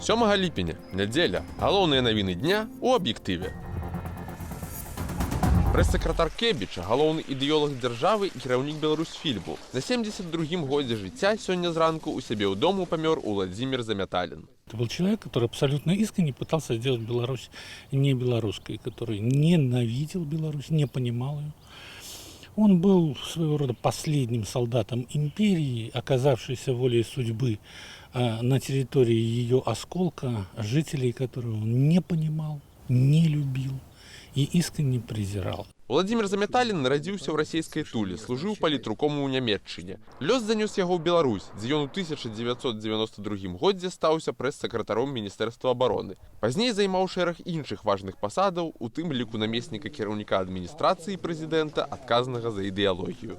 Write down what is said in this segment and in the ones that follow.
7 ліпеня, нядзеля. Галоўныя навіны дня у аб'ектыве. Прэс-сакратар Кебіча, галоўны ідэолог дзяржавы і кіраўнік Беларусьфільму. На 72-м годзе жыцця сёння зранку у сябе ў дому памёр Уладзімір Замяталін. Это был человек, который абсолютно искренне пытался сделать Беларусь не белорусской, который ненавидел Беларусь, не понимал ее. Он был своего рода последним солдатом империи, оказавшейся волей судьбы на территории ее осколка, жителей которого он не понимал, не любил и искренне презирал. Уладзімір Замяталін нарадзіўся ў расійскай Туле, служыў палітруком у Нямецчыне. Лёс занёс яго ў Беларусь, дзе ён у 1992 годзе стаўся прэс-сакратаром Міністэрства абароны. Пазней займаў шэраг іншых важных пасадаў, у тым ліку намесніка кіраўніка адміністрацыі прэзідэнта, адказнага за ідэалогію.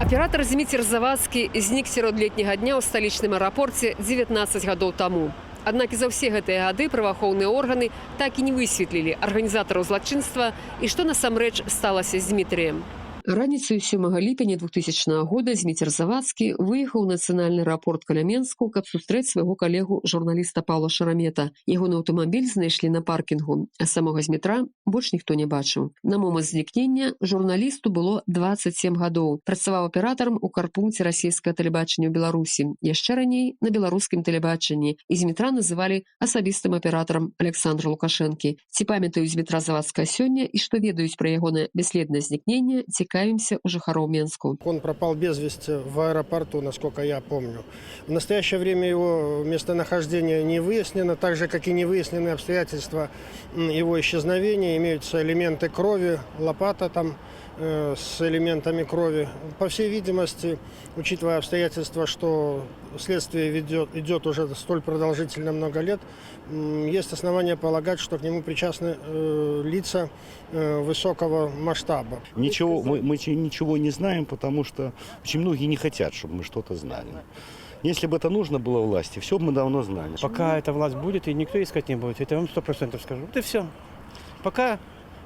Аператор Зміцер Завадскі знік сярод летняга дня ў сталічным аэрапорце 19 гадоў таму. Аднак і за ўсе гэтыя гады праваахоўныя органы так і не высветлілі арганізатараў злачынства і што насамрэч сталася з Дмітрыем. Раніцаю 7 ліпеня 2000 года Зміцер Завадскі выехаў у нацыянальны аэрапорт Каляменску, каб сустрэць свайго калегу журналіста Паўла Шарамета. Ягоны аўтамабіль знайшлі на паркінгу, а самога Змітра больш ніхто не бачыў. На момант знікнення журналісту было 27 гадоў. Працаваў аператарам у карпункце расійскага тэлебачання ў Беларусі. Яшчэ раней на беларускім тэлебачанні. І Змітра называлі асабістым аператарам Александра Лукашэнкі. Ці памятаюць Змітра Завадскага сёння і што ведаюць пра ягонае бясследнае знікненне, цікавімся у жыхароў Менску. Он пропал без вести в аэропорту, насколько я помню. В настоящее время его местонахождение не выяснено, так же, как и не выяснены обстоятельства его исчезновения. Имеются элементы крови, лопата там с элементами крови. По всей видимости, учитывая обстоятельства, что следствие идет уже столь продолжительно много лет, есть основания полагать, что к нему причастны лица высокого масштаба. Мы ничего не знаем, потому что очень многие не хотят, чтобы мы что-то знали. Если бы это нужно было власти, все бы мы давно знали. Пока эта власть будет, и никто искать не будет. Это я вам 100% скажу. Вот и все. Пока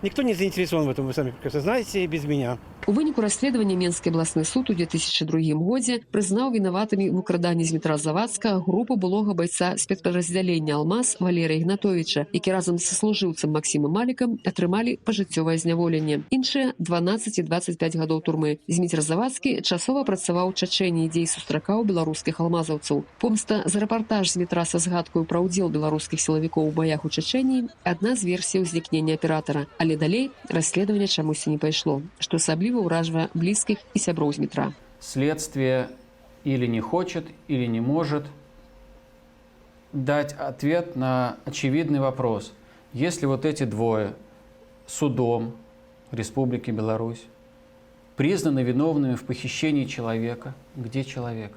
никто не заинтересован в этом, вы сами прекрасно знаете, без меня. У выніку расследавання Менскі абласны суд у 2002 годзе прызнаў вінаватымі ў выкраданні Змітра Завадскага групу былога байца спецпадраздзялення «Алмаз» Валерыя Ігнатовіча, які разам са служыўцам Максімам Малікам атрымалі пажыццёвае зняволенне. Іншыя 12 і 25 гадоў турмы. Зміцер Завадскі часова працаваў у Чачэні, дзе і сустракаў беларускіх алмазаўцаў. Помста за рэпартаж Змітра са згадкаю пра ўдзел беларускіх сілавікоў у баях у Чачэні – адна з версій узнікнення аператара. Але далей расследаванне чамусьці не пайшло, што асабліва уражвае блізкіх і сяброў Змітра. Следствие или не хочет, или не может дать ответ на очевидный вопрос. Если вот эти двое судом Республики Беларусь признаны виновными в похищении человека, где человек?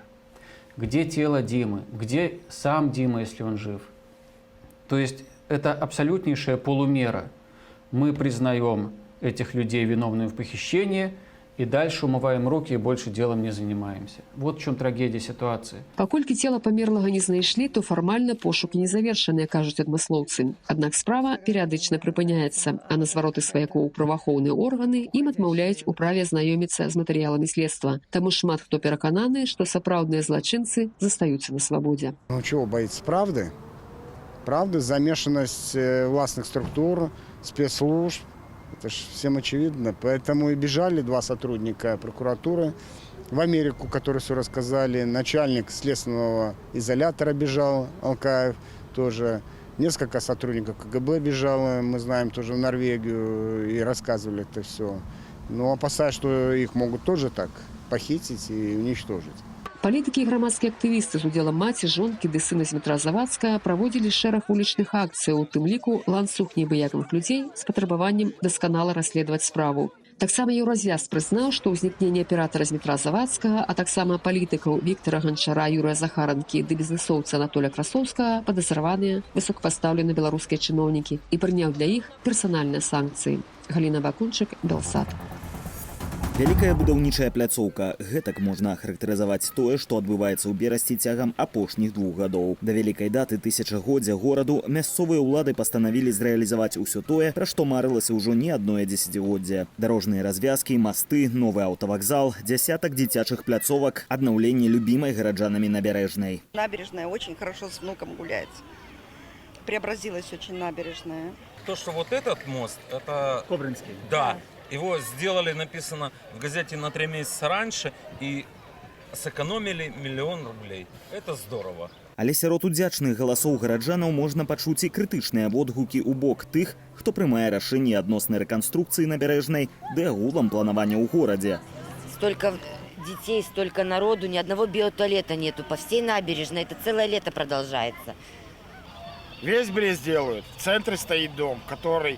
Где тело Димы? Где сам Дима, если он жив? То есть это абсолютнейшая полумера. Мы признаем этих людей виновными в похищении, и дальше умываем руки и больше делом не занимаемся. Вот в чем трагедия ситуации. Паколькі цела памерлага не знайшлі, то фармальна пошукі не завершаныя, кажуць адмыслоўцы. Аднак справа перыядычна прыпыняецца, а на звароты сваякоў праваахоўныя органы ім адмаўляюць у праве знаёміцца з матэрыяламі следства. Таму шмат хто перакананы, што сапраўдныя злачынцы застаюцца на свабодзе. Ну чего боится? Правды? Правды, замешанность властных структур, спецслужб. Это же всем очевидно. Поэтому и бежали два сотрудника прокуратуры в Америку, которые все рассказали. Начальник следственного изолятора бежал, Алкаев тоже. Несколько сотрудников КГБ бежало, мы знаем, тоже в Норвегию и рассказывали это все. Но опасаясь, что их могут тоже так похитить и уничтожить. Палітыкі і грамадскія актывісты з удзелам маці, жонкі ды сына Змітра Завадскага праводзілі шэраг вулічных акцый, у тым ліку ланцуг неабыякавых людзей з патрабаваннем дасканала расследаваць справу. Таксама Еўразвяз прызнаў, што ўзнікненне аператара Змітра Завадскага, а таксама палітыкаў Віктара Ганчара, Юрыя Захаранкі ды бізнэсоўца Анатоля Красоўскага падазраваныя высокапастаўленыя беларускія чыноўнікі і прыняў для іх персанальныя санкцыі. Галіна Бакунчык, Белсат. Вялікая будаўнічая пляцоўка. Гэтак можна ахарактарызаваць тое, што адбываецца ў Берасці цягам апошніх 2 гадоў. Да вялікай даты тысячагоддзя гораду мясцовыя ўлады пастанавілі зрэалізаваць усё тое, пра што марылася ўжо не адное дзесяцігоддзе. Дарожныя развязкі, масты, новы аўтавакзал, дзясятак дзіцячых пляцовак, аднаўленне любімай гараджанамі набярэжнай. Набережная очень хорошо с внуком гулять. Преобразилась очень набережная. То, что вот этот мост, это... Кобринский. Да. Его сделали, написано в газете на 3 месяца раньше, и сэкономили 1 000 000 рублей. Это здорово. Але сярод удзячных галасоў гараджанаў можна пачуць і крытычныя водгукі ў бок тых, хто прымае рашэнні адносна рэканструкцыі набярэжнай ды агулам планавання ў горадзе. Столько детей, столько народу, ни одного биотуалета нету. По всей набережной это целое лето продолжается. Весь Брест делают. В центре стоит дом, который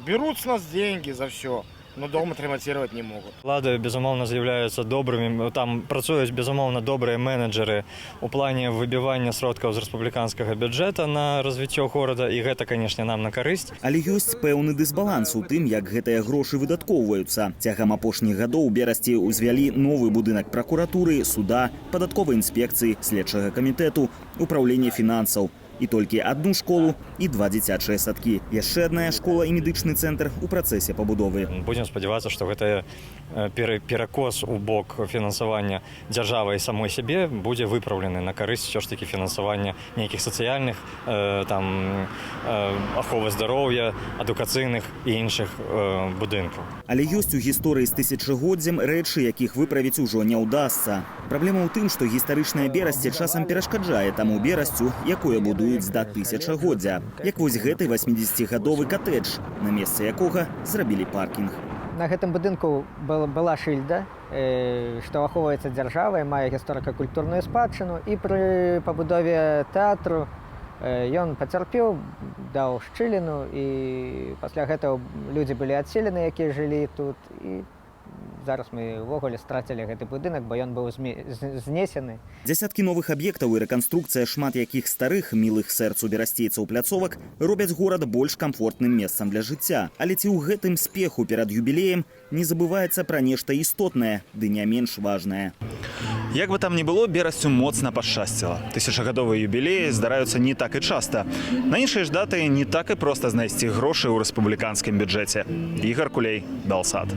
берут с нас деньги за все, но дом отремонтировать не могут. Лады, безумоўна, з'яўляюцца добрымі. Там працуюць, безумоўна, добрыя менеджеры у плане выбівання сродкаў з рэспубліканскага бюджэта на развіццё горада, і гэта, канешне, нам на карысць. Але ёсць пэўны дысбаланс у тым, як гэтыя грошы выдаткоўваюцца. Цягам апошніх гадоў у Берасці ўзвялі новы будынак пракуратуры, суда, падатковай інспекцыі, следчага камітэту, управлення фінансаў. І толькі одну школу і 2 дзіцячыя садкі. Яшчэ адна школа і медычны цэнтр у працэсе пабудовы. Будзем спадзявацца, што гэта перакос у бок фінансавання дзяржавы і самой сябе будзе выпраўлены на карысць ўсё ж такі фінансавання нейкіх сацыяльных, аховы здароўя, адукацыйных і іншых будынкаў. Але ёсць у гісторыі з тысячагоддзем рэчы, якіх выправіць ужо не ўдасца. Праблема ў тым, што гістарычнае Берасце часам перашкаджае таму Берасцю, якое будуюць да тысячагоддзя. Як вось гэты 80-гадовы катэдж, на месцы якога зрабілі паркінг. На гэтым будынку была шыльда, што ахоўваецца дзяржавай, мае гісторыка-культурную спадчыну, і пры пабудове тэатру ён пацярпеў, даў шчыліну, і пасля гэтага людзі былі адселены, якія жылі тут, і зараз мы ўвогуле страцілі гэты будынак, бо ён быў знесены. Дзясяткі новых аб'ектаў і рэканструкцыя шмат якіх старых, мілых сэрцу берасцейцаў пляцовак робяць горад больш камфортным месцам для жыцця. Але ці ў гэтым спеху перад юбілеем не забываецца пра нешта істотнае, ды не менш важнае. Як бы там ні было, Берасцю моцна пашчасціла. Тысячагадовыя юбілеі здараюцца не так і часта. На іншыя ж даты не так і проста знайсці грошы ў рэспубліканскім бюджэце. Ігар Кулей, Белсад.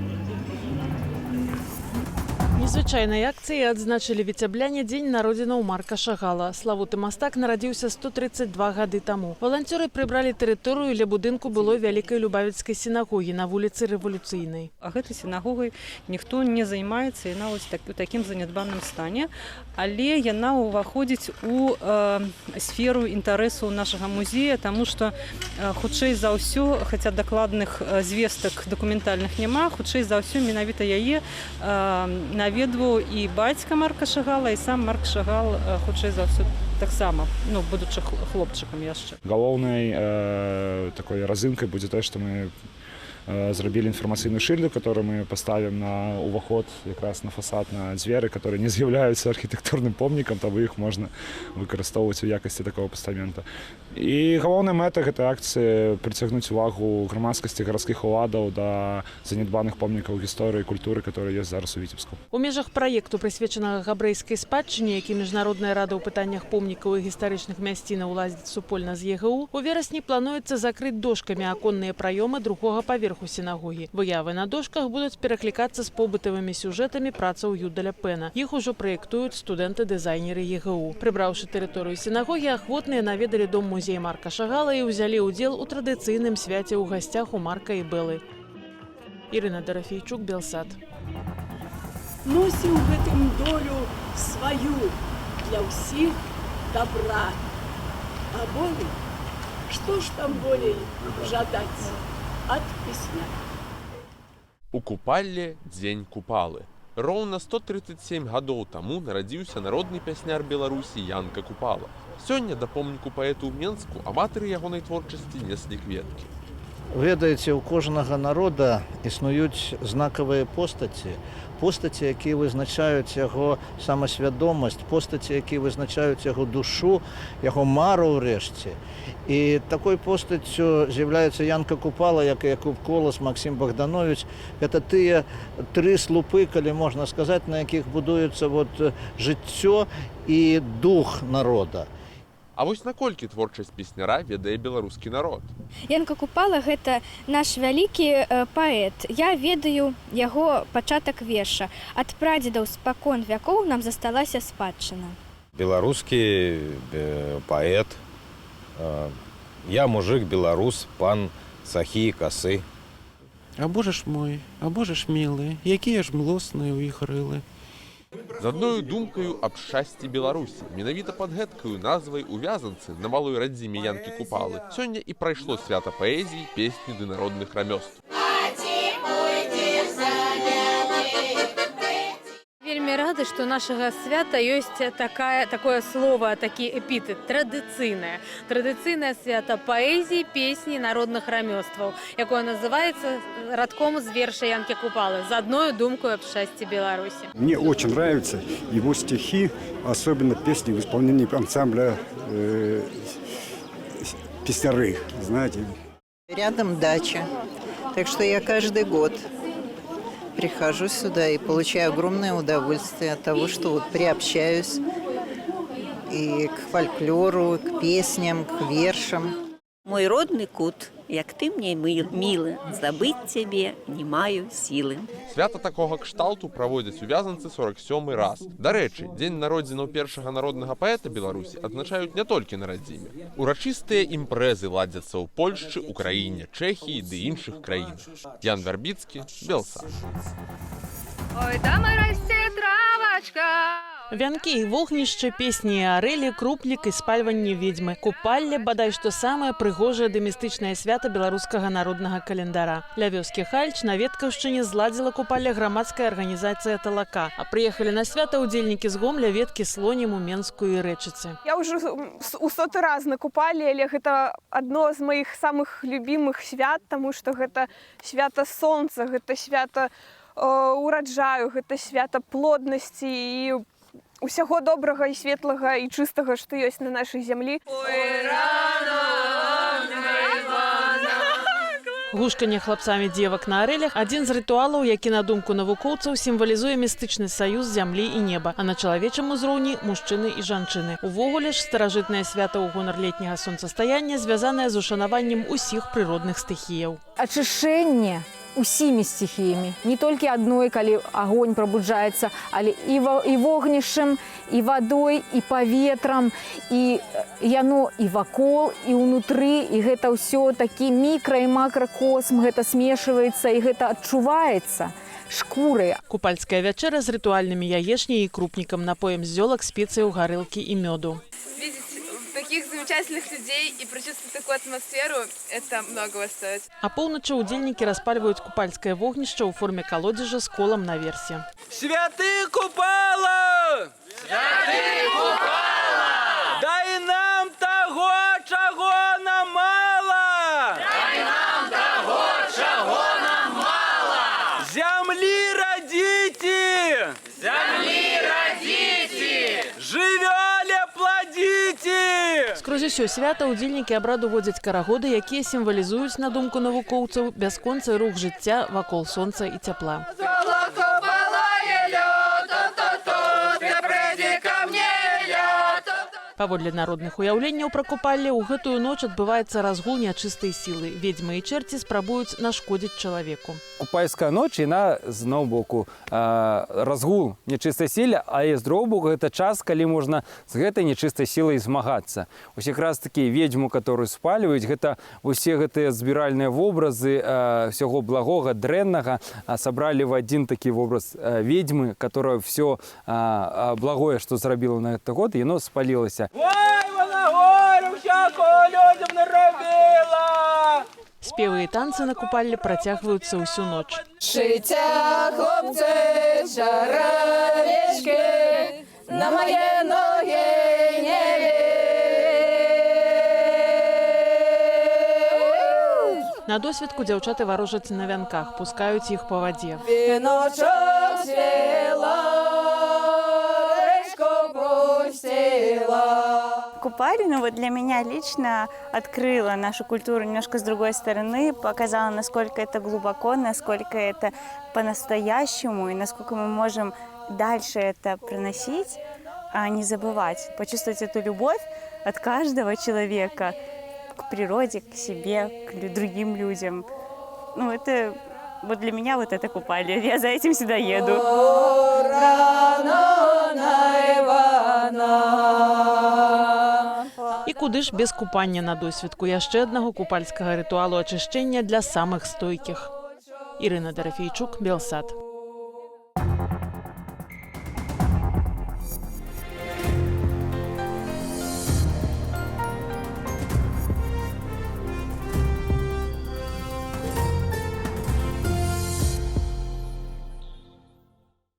Незвычайнай акцыі адзначылі віцябляне дзень народзінаў Марка Шагала. Славуты мастак нарадзіўся 132 гады таму. Валанцёры прыбралі тэрыторыю ля будынку былой вялікай любавіцкай сінагогі на вуліцы Рэвалюцыйнай. А гэтай сінагогай ніхто не займаецца, яна вось у такім занядбаным стане, але яна ўваходзіць у сферу інтарэсу нашага музея, таму што хутчэй за ўсё, хаця дакладных звестак дакументальных няма, хутчэй за ўсё менавіта яе наведваў і бацька Марка Шагала, і сам Марк Шагал, хутчэй за ўсё, таксама, будучы хлопчыкам яшчэ. Галоўнай такой разынкай будзе тое, што мы зрабілі інфармацыйную шыльду, которую мы поставім на уваход якраз на фасад, на дзверы, которые не з'яўляюцца архітэктурным помнікам, таму іх можна выкарыстоўваць у якасці такого пастамента. І галоўная мэта гэтай акцыі прыцягнуць увагу грамадскасці гарадскіх уладаў да занядбаных помнікаў гісторыі і культуры, которые ёсць зараз у Віцебску. У межах праекту, прысвечанага габрэйскай спадчыне, які Міжнародная рада ў пытаннях помнікаў і гістарычных мясцінаў ладзіць супольна з ЕГУ, у верасні плануецца закрыць дошкамі аконныя праёмы другога паверху сінагогі. Выявы на дошках будуць пераклікацца з побытавымі сюжэтамі працаў Юдаля Пэна. Іх ужо праектуюць студэнты-дызайнеры ЕГУ. Прыбраўшы тэрыторыю сінагогі, ахвотныя наведалі дом-музей Марка Шагала і ўзялі ўдзел у традыцыйным свяце ў гасцях у Марка і Бэлы. Ірына Дарафейчук, Белсад. Носім у гэтым долю сваю для ўсіх добра. А болей, што ж там болей жадаць? Ад песня. У Купалле дзень Купалы. Роўна 137 гадоў таму нарадзіўся народны пясняр Беларусі Янка Купала. Сёння да помніку паэту ў Менску аматары ягонай творчасці неслі кветкі. Ведаеце, у кожнага народа існуюць знакавыя постаці, постаці, якія вызначаюць яго самасвядомасць, постаці, якія вызначаюць яго душу, яго мару ўрэшце. І такой постаццю з'яўляецца Янка Купала, як і Якуб Колас, Максім Богданович. Гэта тыя тры слупы, калі можна сказаць, на якіх будуецца жыццё і дух народа. А вось наколькі творчасць песняра ведае беларускі народ? Янка Купала – гэта наш вялікі паэт. Я ведаю яго пачатак верша. Ад прадзедаў спакон вякоў нам засталася спадчына. Беларускі паэт. Я мужик, беларус, пан Сахі, Касы. А боже ж мой, а боже ж мілы, якія ж млосныя ў іх рылы. З адною думкаю аб шчасці Беларусі. Менавіта пад гэткаю назвай у Вязанцы на малой радзіме Янкі Купалы сёння і прайшло свята паэзіі, песні ды народных рамёстваў. Вельмі рады, што нашага свята ёсць такое слово, такі эпітэт традыцыйнае. Традыцыйнае свята паэзіі, песні, народных рамёстваў, якое называецца радком з верша Янкі Купалы з адною думкою аб шчасці Беларусі. Мне очень нравятся его стихи, особенно песни в исполнении ансамбля «Песняры», знаете. Рядом дача, так что я каждый год прихожу сюда и получаю огромное удовольствие от того, что приобщаюсь и к фольклору, к песням, к вершам. Мой родный кут, як ты мне милы, забыть тебе не маю силы. Свята такога кшталту праводзяць у Вязанцы 47-й раз. Дарэчы, дзень народзінаў першага народнага паэта Беларусі адзначаюць не толькі на радзіме. Урачыстыя імпрэзы ладзяцца ў Польшчы, Украіне, Чэхіі ды іншых краінах. Ян Вярбіцкі, Белсат. Ой, там расце травачка. Вянкі і вогнішчы, песні і арэлі, круплік і спальванне ведзьмы. Купалле, бадай што самае прыгожае ды містычнае свята беларускага народнага календара. Ля вёскі Хальч на Веткаўшчыне зладзіла купалле грамадская арганізацыя «Талака». А прыехалі на свята ўдзельнікі з Гомля, Веткі, Слоніму, Менску і Рэчыцы. Я ўжо у 100-й раз на купалле, але гэта адно з маіх самых любімых свят, таму што гэта свята сонца, гэта свята ураджаю, гэта свята плоднасці і усяго добрага і светлага і чыстага, што ёсць на нашай зямлі. Гушканне хлапцамі дзевак на арэлях – адзін з рытуалаў, які, на думку навукоўцаў, сімвалізуе містычны саюз зямлі і неба, а на чалавечым узроўні – мужчыны і жанчыны. Увогуле ж, старажытнае свята ў гонар летняга сонцастаяння звязанае з ушанаваннем усіх прыродных стыхіяў. Ачышэнне усімі стихіямі, не толькі адной, калі агонь прабуджаецца, але і вогнішчам, і вадой, і паветрам, і яно і вакол, і ўнутры, і гэта ўсё такі мікра- і макракосм, гэта смешваецца, і гэта адчуваецца шкуры. Купальская вячэра з рытуальнымі яешняй і крупнікам, напоем з зёлак, спецыяў, гарэлкі і мёду. Таких замечательных людей и прочувствовать такую атмосферу, это многого стоит. А поўначы ўдзельнікі распальваюць купальскае вогнішча ў форме калодзежа з колам наверсе. Святы Купала! Святы Купала! Дай нам таго, чаго нам мала! Дай нам таго, чаго нам мала! Зямлі радзіце! Зямлі радзіце! Жывёле плодзіце! Скрозь усё свята ўдзельнікі абраду водзяць карагоды, якія сімвалізуюць, на думку навукоўцаў, бясконцы рух жыцця вакол сонца і цяпла. Паводле народных уяўленняў пра купалле, у гэтую ноч адбываецца разгул нячыстай сілы. Ведзьмы і чэрці спрабуюць нашкодзіць чалавеку. Купальская ноч, яна з аднаго боку разгул нячыстай сілы, а з другога боку гэта час, калі можна з гэтай нячыстай сілай змагацца. Вось якраз такі ведзьму, которую спальваюць, гэта усе гэтыя збіральныя вобразы ўсяго благога, дрэннага сабралі в адзін такі вобраз ведьмы, которая все благое, што зрабіла на гэты год, яно спалілася. Ой, вона горю всякого людям не робила! Спевы і танцы на купалле працягваюцца ўсю ноч. Шыцця, хлопцы, чаравечкі, на мае ногі не На досвідку дзяўчаты варожаць на вянках, пускаюць іх па вадзе. Веночок свела, речку пустила. Купальня вот для меня лично открыла нашу культуру немножко с другой стороны, показала, насколько это глубоко, насколько это по-настоящему и насколько мы можем дальше это проносить, а не забывать, почувствовать эту любовь от каждого человека к природе, к себе, к другим людям. Ну, это вот для меня вот это купальня. Я за этим сюда еду. І куди ж без купання на досвідку? Яшчэ аднаго купальскага рытуалу ачышчэння для самых стойкіх. Ірына Дарафейчук, Белсат.